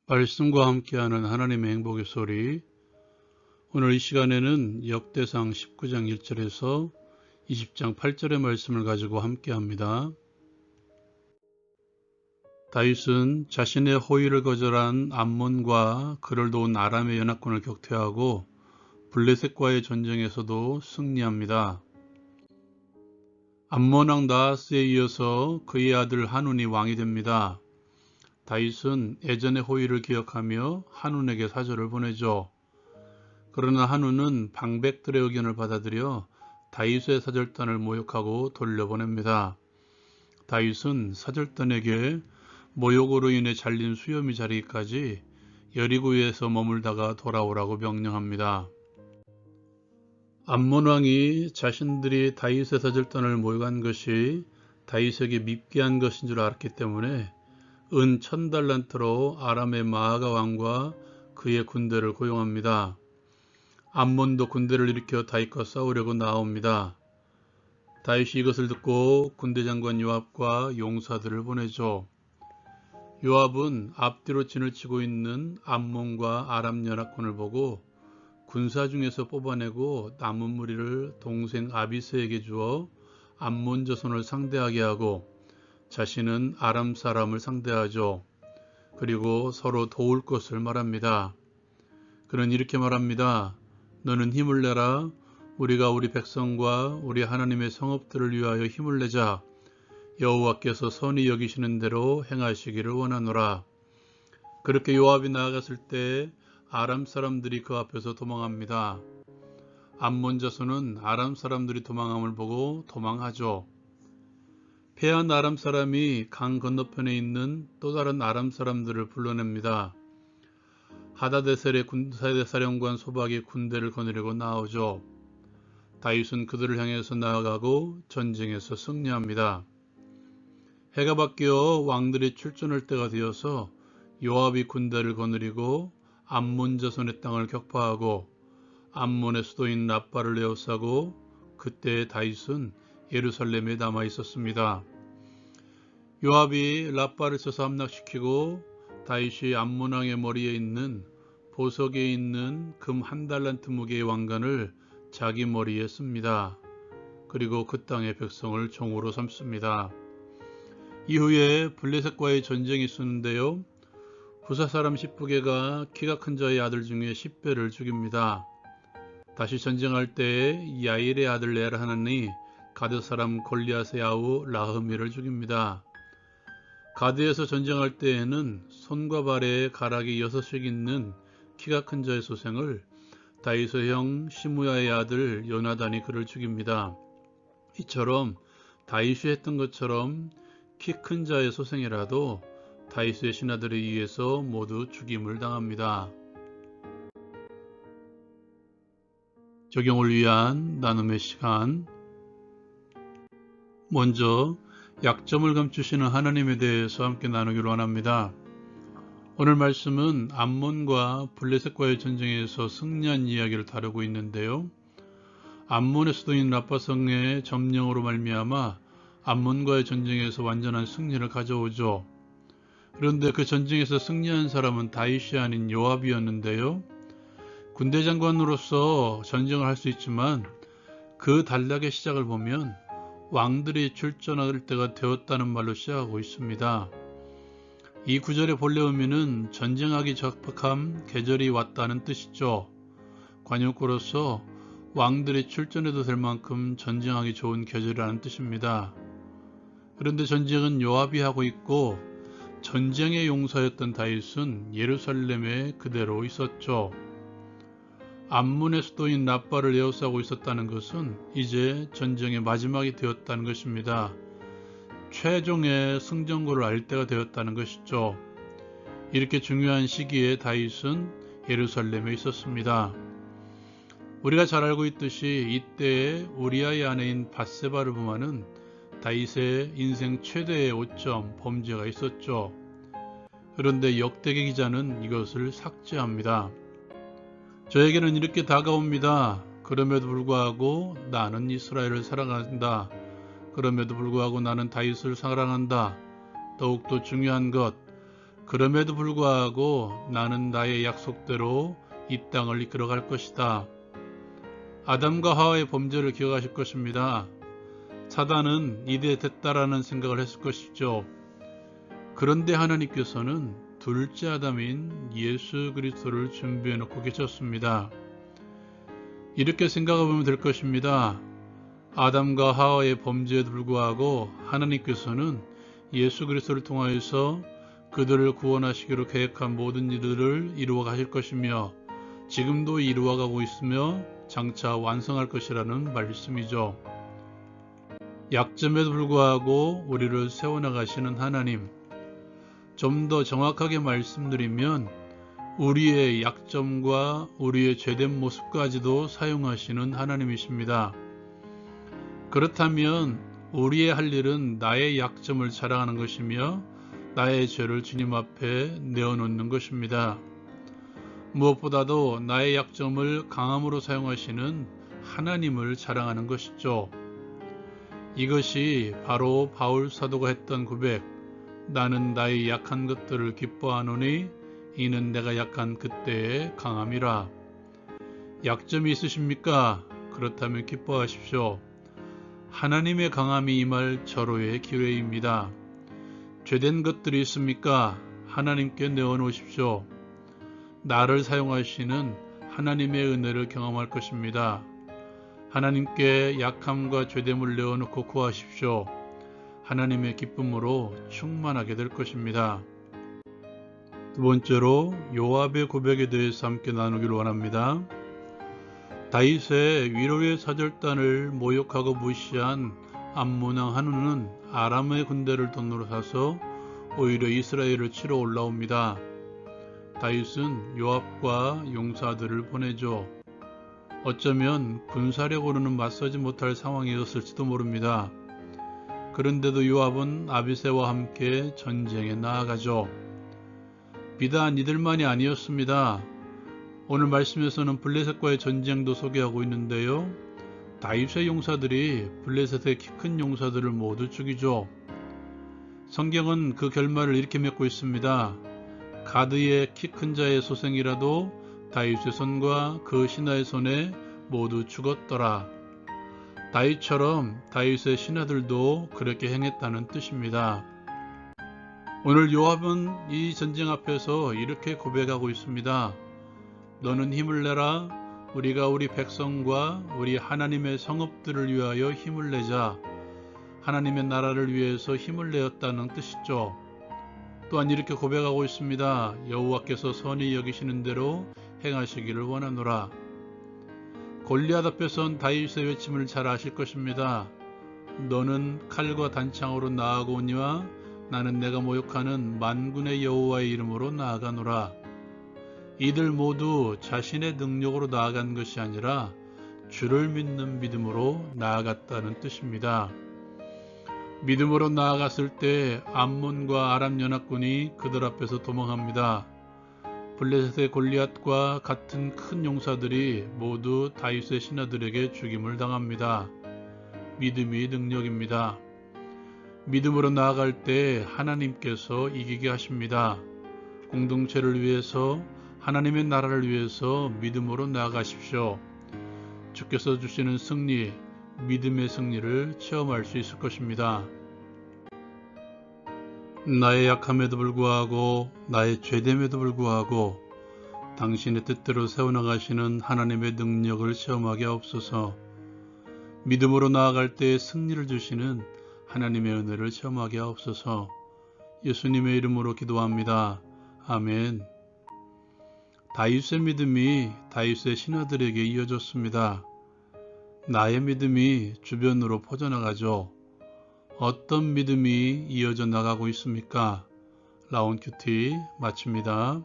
말씀과 함께하는 하나님의 행복의 소리. 오늘 이 시간에는 역대상 19장 1절에서 20장 8절의 말씀을 가지고 함께합니다. 다윗은 자신의 호의를 거절한 암몬과 그를 도운 아람의 연합군을 격퇴하고 블레셋과의 전쟁에서도 승리합니다. 암몬 왕 나하스에 이어서 그의 아들 한운이 왕이 됩니다. 다윗은 예전의 호의를 기억하며 한운에게 사절을 보내죠. 그러나 한운은 방백들의 의견을 받아들여 다윗의 사절단을 모욕하고 돌려보냅니다. 다윗은 사절단에게 모욕으로 인해 잘린 수염이 자리기까지 여리고에서 머물다가 돌아오라고 명령합니다. 암몬 왕이 자신들이 다윗의 사절단을 모욕한 것이 다윗에게 밉게 한 것인 줄 알았기 때문에 은 1000달란트로 아람의 마아가 왕과 그의 군대를 고용합니다. 암몬도 군대를 일으켜 다윗과 싸우려고 나옵니다. 다윗이 이것을 듣고 군대 장관 요압과 용사들을 보내죠. 요압은 앞뒤로 진을 치고 있는 암몬과 아람 연합군을 보고 군사 중에서 뽑아내고 남은 무리를 동생 아비스에게 주어 암몬 자손을 상대하게 하고 자신은 아람 사람을 상대하죠. 그리고 서로 도울 것을 말합니다. 그는 이렇게 말합니다. 너는 힘을 내라. 우리가 우리 백성과 우리 하나님의 성읍들을 위하여 힘을 내자. 여호와께서 선히 여기시는 대로 행하시기를 원하노라. 그렇게 요압이 나아갔을 때 아람 사람들이 그 앞에서 도망합니다. 암몬 자손은 아람 사람들이 도망함을 보고 도망하죠. 패한 아람 사람이 강 건너편에 있는 또 다른 아람 사람들을 불러냅니다. 하다데셀의 군사대사령관 소박이 군대를 거느리고 나오죠. 다윗은 그들을 향해서 나아가고 전쟁에서 승리합니다. 해가 바뀌어 왕들이 출전할 때가 되어서 요압이 군대를 거느리고 암몬 자손의 땅을 격파하고 암몬의 수도인 라빠를 에워싸고 그때 다윗은 예루살렘에 남아 있었습니다. 요압이 라빠를 쳐서 함락시키고 다윗이 암몬 왕의 머리에 있는 보석에 있는 금 1달란트 무게의 왕관을 자기 머리에 씁니다. 그리고 그 땅의 백성을 종으로 삼습니다. 이후에 블레셋과의 전쟁이 있었는데요. 후사 사람 10부개가 키가 큰 자의 아들 중에 10배를 죽입니다. 다시 전쟁할 때 야일의 아들 엘하난이 가드 사람 골리앗의 아우 라흐미를 죽입니다. 가드에서 전쟁할 때에는 손과 발에 가락이 6씩 있는 키가 큰 자의 소생을 다윗의 형 시므야의 아들 요나단이 그를 죽입니다. 이처럼 다윗이 했던 것처럼 키 큰 자의 소생이라도 다윗의 신하들에 의해서 모두 죽임을 당합니다. 적용을 위한 나눔의 시간. 먼저 약점을 감추시는 하나님에 대해서 함께 나누기로 원합니다. 오늘 말씀은 암몬과 블레셋과의 전쟁에서 승리한 이야기를 다루고 있는데요. 암몬의 수도인 라빠성의 점령으로 말미암아 암몬과의 전쟁에서 완전한 승리를 가져오죠. 그런데 그 전쟁에서 승리한 사람은 다윗이 아닌 요압이었는데요. 군대 장관으로서 전쟁을 할 수 있지만 그 단락의 시작을 보면 왕들이 출전할 때가 되었다는 말로 시작하고 있습니다. 이 구절의 본래 의미는 전쟁하기 적합한 계절이 왔다는 뜻이죠. 관용구로서 왕들이 출전해도 될 만큼 전쟁하기 좋은 계절이라는 뜻입니다. 그런데 전쟁은 요압이 하고 있고 전쟁의 용사였던 다윗은 예루살렘에 그대로 있었죠. 암몬의 수도인 라빠를 에워싸고 있었다는 것은 이제 전쟁의 마지막이 되었다는 것입니다. 최종의 승전고를 알 때가 되었다는 것이죠. 이렇게 중요한 시기에 다윗은 예루살렘에 있었습니다. 우리가 잘 알고 있듯이 이때에 우리아의 아내인 밧세바를 범하는 다윗의 인생 최대의 오점 범죄가 있었죠. 그런데 역대기 기자는 이것을 삭제합니다. 저에게는 이렇게 다가옵니다. 그럼에도 불구하고 나는 이스라엘을 사랑한다. 그럼에도 불구하고 나는 다윗을 사랑한다. 더욱더 중요한 것, 그럼에도 불구하고 나는 나의 약속대로 이 땅을 이끌어갈 것이다. 아담과 하와의 범죄를 기억하실 것입니다. 사단은 이대 됐다라는 생각을 했을 것이죠. 그런데 하나님께서는 둘째 아담인 예수 그리스도를 준비해 놓고 계셨습니다. 이렇게 생각해 보면 될 것입니다. 아담과 하와의 범죄에도 불구하고 하나님께서는 예수 그리스도를 통하여서 그들을 구원하시기로 계획한 모든 일들을 이루어 가실 것이며 지금도 이루어 가고 있으며 장차 완성할 것이라는 말씀이죠. 약점에도 불구하고 우리를 세워나가시는 하나님, 좀 더 정확하게 말씀드리면 우리의 약점과 우리의 죄된 모습까지도 사용하시는 하나님이십니다. 그렇다면 우리의 할 일은 나의 약점을 자랑하는 것이며 나의 죄를 주님 앞에 내어놓는 것입니다. 무엇보다도 나의 약점을 강함으로 사용하시는 하나님을 자랑하는 것이죠. 이것이 바로 바울 사도가 했던 고백, 나는 나의 약한 것들을 기뻐하노니 이는 내가 약한 그때의 강함이라. 약점이 있으십니까? 그렇다면 기뻐하십시오. 하나님의 강함이 임할 절호의 기회입니다. 죄된 것들이 있습니까? 하나님께 내어놓으십시오. 나를 사용하시는 하나님의 은혜를 경험할 것입니다. 하나님께 약함과 죄됨을 내어놓고 구하십시오. 하나님의 기쁨으로 충만하게 될 것입니다. 두 번째로 요압의 고백에 대해서 함께 나누기를 원합니다. 다윗의 위로의 사절단을 모욕하고 무시한 암몬왕 한우는 아람의 군대를 돈으로 사서 오히려 이스라엘을 치러 올라옵니다. 다윗은 요압과 용사들을 보내죠. 어쩌면 군사력으로는 맞서지 못할 상황이었을지도 모릅니다. 그런데도 요압은 아비새와 함께 전쟁에 나아가죠. 비단 이들만이 아니었습니다. 오늘 말씀에서는 블레셋과의 전쟁도 소개하고 있는데요. 다윗의 용사들이 블레셋의 키 큰 용사들을 모두 죽이죠. 성경은 그 결말을 이렇게 맺고 있습니다. 가드의 키 큰 자의 소생이라도 다윗의 손과 그 신하의 손에 모두 죽었더라. 다윗처럼 다윗의 신하들도 그렇게 행했다는 뜻입니다. 오늘 요압은 이 전쟁 앞에서 이렇게 고백하고 있습니다. 너는 힘을 내라. 우리가 우리 백성과 우리 하나님의 성읍들을 위하여 힘을 내자. 하나님의 나라를 위해서 힘을 내었다는 뜻이죠. 또한 이렇게 고백하고 있습니다. 여호와께서 선히 여기시는 대로 행하시기를 원하노라. 골리앗 앞에 선 다윗의 외침을 잘 아실 것입니다. 너는 칼과 단창으로 나아가오니와 나는 내가 모욕하는 만군의 여호와의 이름으로 나아가노라. 이들 모두 자신의 능력으로 나아간 것이 아니라 주를 믿는 믿음으로 나아갔다는 뜻입니다. 믿음으로 나아갔을 때 암몬과 아람 연합군이 그들 앞에서 도망합니다. 블레셋의 골리앗과 같은 큰 용사들이 모두 다윗의 신하들에게 죽임을 당합니다. 믿음이 능력입니다. 믿음으로 나아갈 때 하나님께서 이기게 하십니다. 공동체를 위해서 하나님의 나라를 위해서 믿음으로 나아가십시오. 주께서 주시는 승리, 믿음의 승리를 체험할 수 있을 것입니다. 나의 약함에도 불구하고 나의 죄됨에도 불구하고 당신의 뜻대로 세워나가시는 하나님의 능력을 체험하게 하옵소서. 믿음으로 나아갈 때 승리를 주시는 하나님의 은혜를 체험하게 하옵소서. 예수님의 이름으로 기도합니다. 아멘. 다윗의 믿음이 다윗의 신하들에게 이어졌습니다. 나의 믿음이 주변으로 퍼져나가죠. 어떤 믿음이 이어져 나가고 있습니까? 라온 큐티 마칩니다.